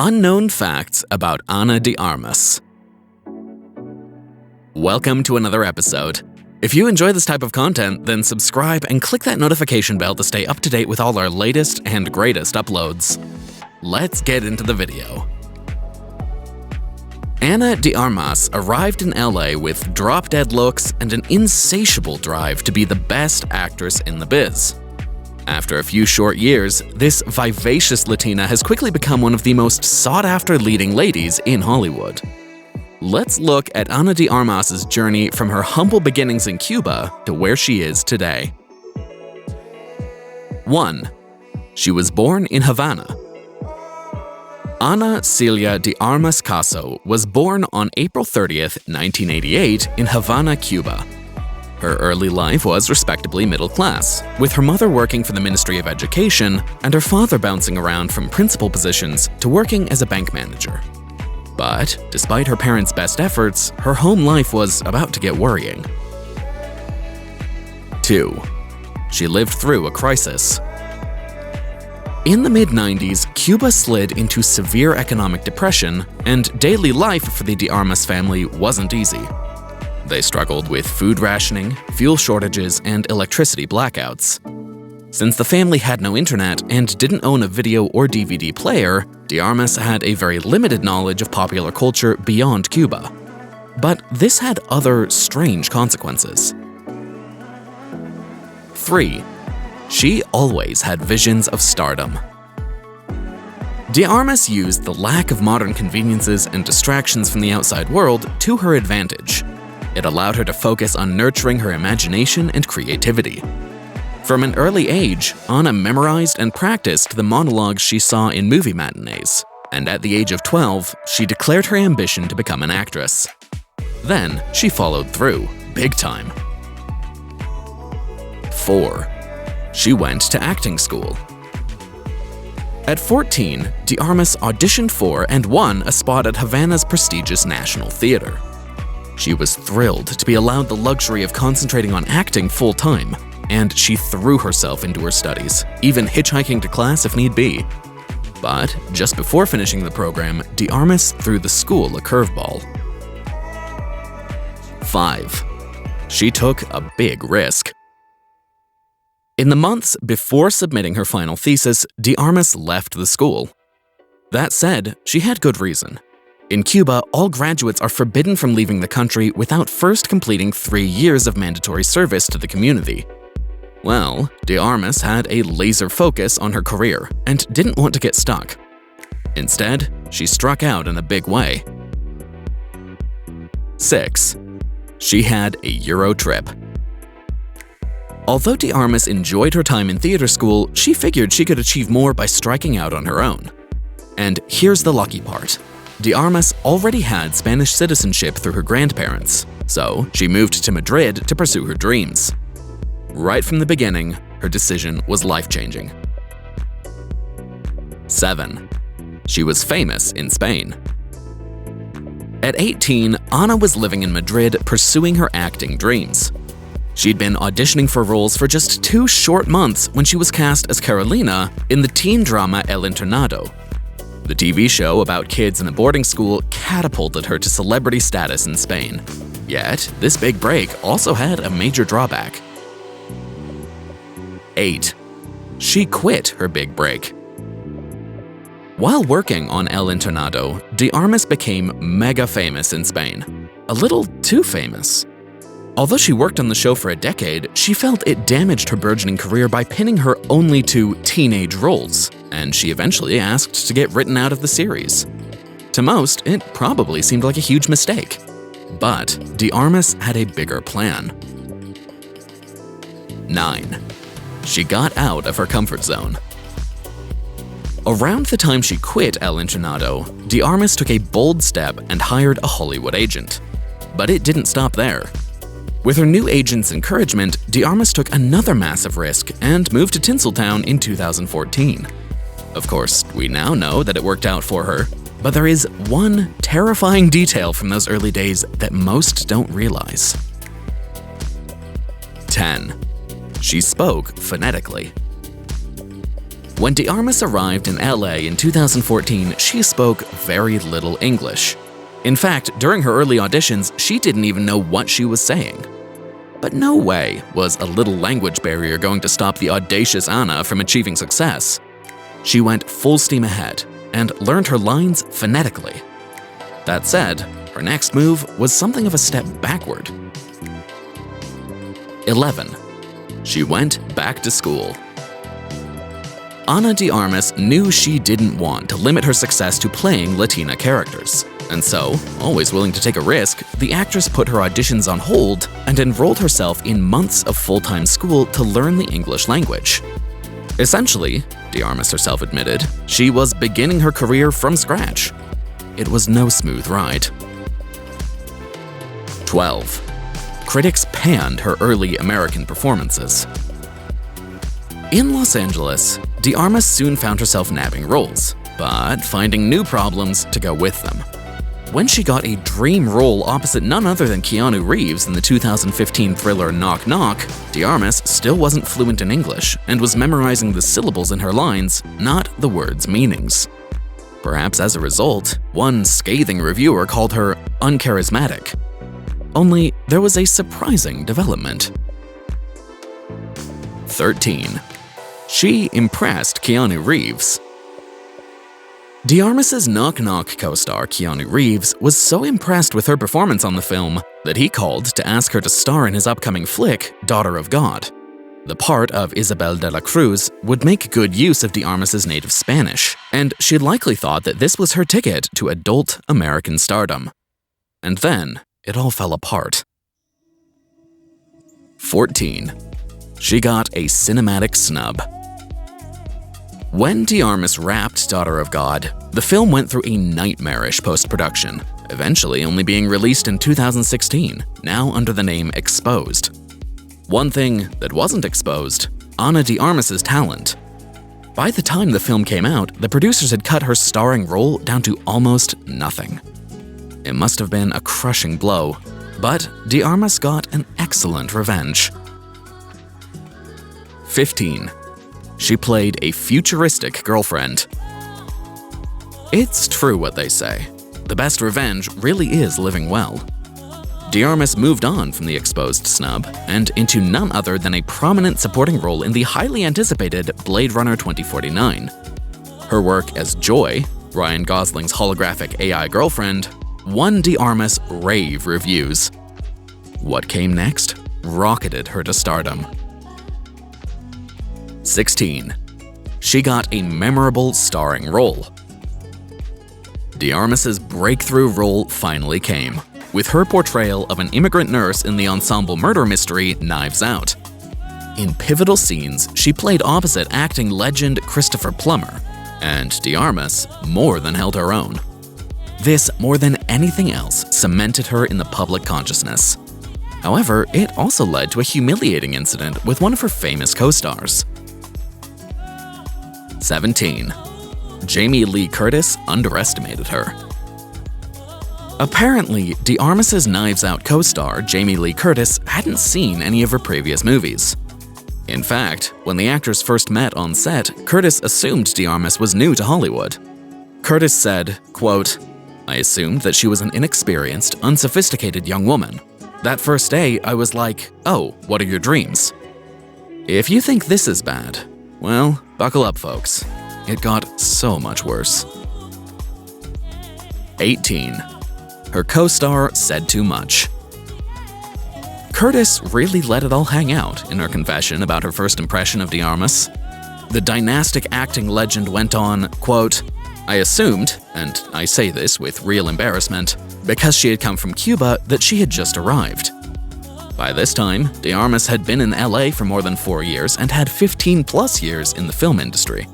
Unknown Facts About Ana de Armas. Welcome to another episode. If you enjoy this type of content, then subscribe and click that notification bell to stay up to date with all our latest and greatest uploads. Let's get into the video. Ana de Armas arrived in LA with drop-dead looks and an insatiable drive to be the best actress in the biz. After a few short years, this vivacious Latina has quickly become one of the most sought-after leading ladies in Hollywood. Let's look at Ana de Armas' journey from her humble beginnings in Cuba to where she is today. 1. She was born in Havana. Ana Celia de Armas Caso was born on April 30th, 1988 in Havana, Cuba. Her early life was respectably middle class, with her mother working for the Ministry of Education and her father bouncing around from principal positions to working as a bank manager. But despite her parents' best efforts, her home life was about to get worrying. 2. She lived through a crisis. In the mid-90s, Cuba slid into severe economic depression, and daily life for the de Armas family wasn't easy. They struggled with food rationing, fuel shortages, and electricity blackouts. Since the family had no internet and didn't own a video or DVD player, de Armas had a very limited knowledge of popular culture beyond Cuba. But this had other strange consequences. 3. She always had visions of stardom. De Armas used the lack of modern conveniences and distractions from the outside world to her advantage. It allowed her to focus on nurturing her imagination and creativity. From an early age, Ana memorized and practiced the monologues she saw in movie matinees, and at the age of 12, she declared her ambition to become an actress. Then, she followed through, big time. 4. She went to acting school. At 14, de Armas auditioned for and won a spot at Havana's prestigious National Theater. She was thrilled to be allowed the luxury of concentrating on acting full-time, and she threw herself into her studies, even hitchhiking to class if need be. But just before finishing the program, de Armas threw the school a curveball. 5. She took a big risk. In the months before submitting her final thesis, de Armas left the school. That said, she had good reason. In Cuba, all graduates are forbidden from leaving the country without first completing 3 years of mandatory service to the community. Well, de Armas had a laser focus on her career and didn't want to get stuck. Instead, she struck out in a big way. 6. She had a Euro trip. Although de Armas enjoyed her time in theater school, she figured she could achieve more by striking out on her own. And here's the lucky part. De Armas already had Spanish citizenship through her grandparents, so she moved to Madrid to pursue her dreams. Right from the beginning, her decision was life-changing. 7. She was famous in Spain. At 18, Ana was living in Madrid pursuing her acting dreams. She'd been auditioning for roles for just 2 short months when she was cast as Carolina in the teen drama El Internado. The TV show about kids in a boarding school catapulted her to celebrity status in Spain. Yet, this big break also had a major drawback. 8. She quit her big break. While working on El Internado, de Armas became mega famous in Spain. A little too famous. Although she worked on the show for a decade, she felt it damaged her burgeoning career by pinning her only to teenage roles, and she eventually asked to get written out of the series. To most, it probably seemed like a huge mistake. But de Armas had a bigger plan. 9. She got out of her comfort zone. Around the time she quit El Internado, de Armas took a bold step and hired a Hollywood agent. But it didn't stop there. With her new agent's encouragement, de Armas took another massive risk and moved to Tinseltown in 2014. Of course, we now know that it worked out for her, but there is one terrifying detail from those early days that most don't realize. 10. She spoke phonetically. When de Armas arrived in LA in 2014, she spoke very little English. In fact, during her early auditions, she didn't even know what she was saying. But no way was a little language barrier going to stop the audacious Ana from achieving success. She went full steam ahead and learned her lines phonetically. That said, her next move was something of a step backward. 11. She went back to school. Ana de Armas knew she didn't want to limit her success to playing Latina characters. And so, always willing to take a risk, the actress put her auditions on hold and enrolled herself in months of full-time school to learn the English language. Essentially, de Armas herself admitted, she was beginning her career from scratch. It was no smooth ride. 12. Critics panned her early American performances. In Los Angeles, de Armas soon found herself nabbing roles, but finding new problems to go with them. When she got a dream role opposite none other than Keanu Reeves in the 2015 thriller Knock Knock, de Armas still wasn't fluent in English and was memorizing the syllables in her lines, not the words' meanings. Perhaps as a result, one scathing reviewer called her uncharismatic. Only there was a surprising development. 13. She impressed Keanu Reeves. De Armas's Knock Knock co-star Keanu Reeves was so impressed with her performance on the film that he called to ask her to star in his upcoming flick, Daughter of God. The part of Isabel de la Cruz would make good use of de Armas's native Spanish, and she likely thought that this was her ticket to adult American stardom. And then, it all fell apart. 14. She got a cinematic snub. When de Armas wrapped Daughter of God, the film went through a nightmarish post-production, eventually only being released in 2016, now under the name Exposed. One thing that wasn't exposed, Ana de Armas's talent. By the time the film came out, the producers had cut her starring role down to almost nothing. It must have been a crushing blow, but de Armas got an excellent revenge. 15. She played a futuristic girlfriend. It's true what they say. The best revenge really is living well. De Armas moved on from the Exposed snub and into none other than a prominent supporting role in the highly anticipated Blade Runner 2049. Her work as Joy, Ryan Gosling's holographic AI girlfriend, won de Armas rave reviews. What came next rocketed her to stardom. 16. She got a memorable starring role. De Armas's breakthrough role finally came, with her portrayal of an immigrant nurse in the ensemble murder mystery Knives Out. In pivotal scenes, she played opposite acting legend Christopher Plummer, and de Armas more than held her own. This, more than anything else, cemented her in the public consciousness. However, it also led to a humiliating incident with one of her famous co-stars. 17. Jamie Lee Curtis underestimated her. Apparently, de Armas's Knives Out co-star Jamie Lee Curtis hadn't seen any of her previous movies. In fact, when the actors first met on set, Curtis assumed de Armas was new to Hollywood. Curtis said, quote, "I assumed that she was an inexperienced, unsophisticated young woman. That first day, I was like, oh, what are your dreams? If you think this is bad, well, buckle up, folks. It got so much worse." 18. Her co-star said too much. Curtis really let it all hang out in her confession about her first impression of de Armas. The dynastic acting legend went on, quote, "I assumed, and I say this with real embarrassment, because she had come from Cuba that she had just arrived." By this time, de Armas had been in LA for more than 4 years and had 15+ years in the film industry.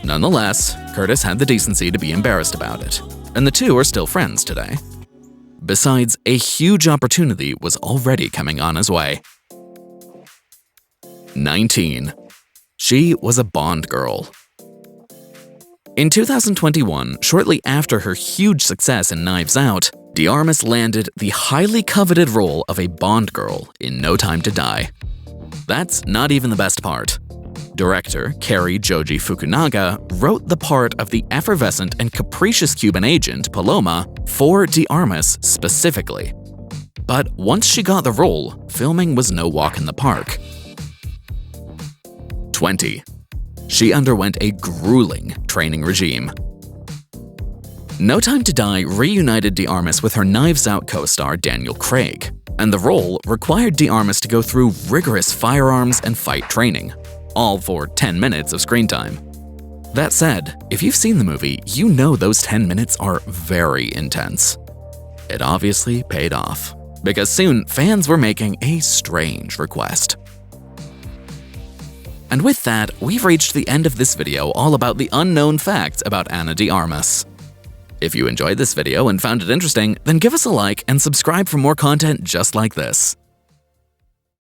Nonetheless, Curtis had the decency to be embarrassed about it, and the two are still friends today. Besides, a huge opportunity was already coming on his way. 19. She was a Bond girl. In 2021, shortly after her huge success in Knives Out, de Armas landed the highly coveted role of a Bond girl in No Time to Die. That's not even the best part. Director Cary Joji Fukunaga wrote the part of the effervescent and capricious Cuban agent, Paloma, for de Armas specifically. But once she got the role, filming was no walk in the park. 20. She underwent a grueling training regime. No Time to Die reunited de Armas with her Knives Out co-star Daniel Craig, and the role required de Armas to go through rigorous firearms and fight training, all for 10 minutes of screen time. That said, if you've seen the movie, you know those 10 minutes are very intense. It obviously paid off, because soon fans were making a strange request. And with that, we've reached the end of this video all about the unknown facts about Ana de Armas. If you enjoyed this video and found it interesting, then give us a like and subscribe for more content just like this.